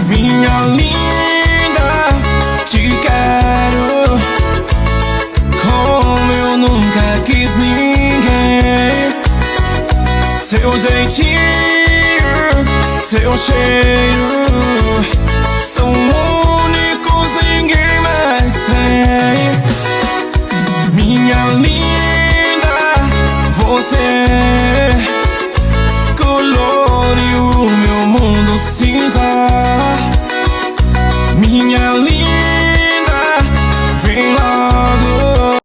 Minha linda, te quero como eu nunca quis ninguém. Seu jeitinho, seu cheiro são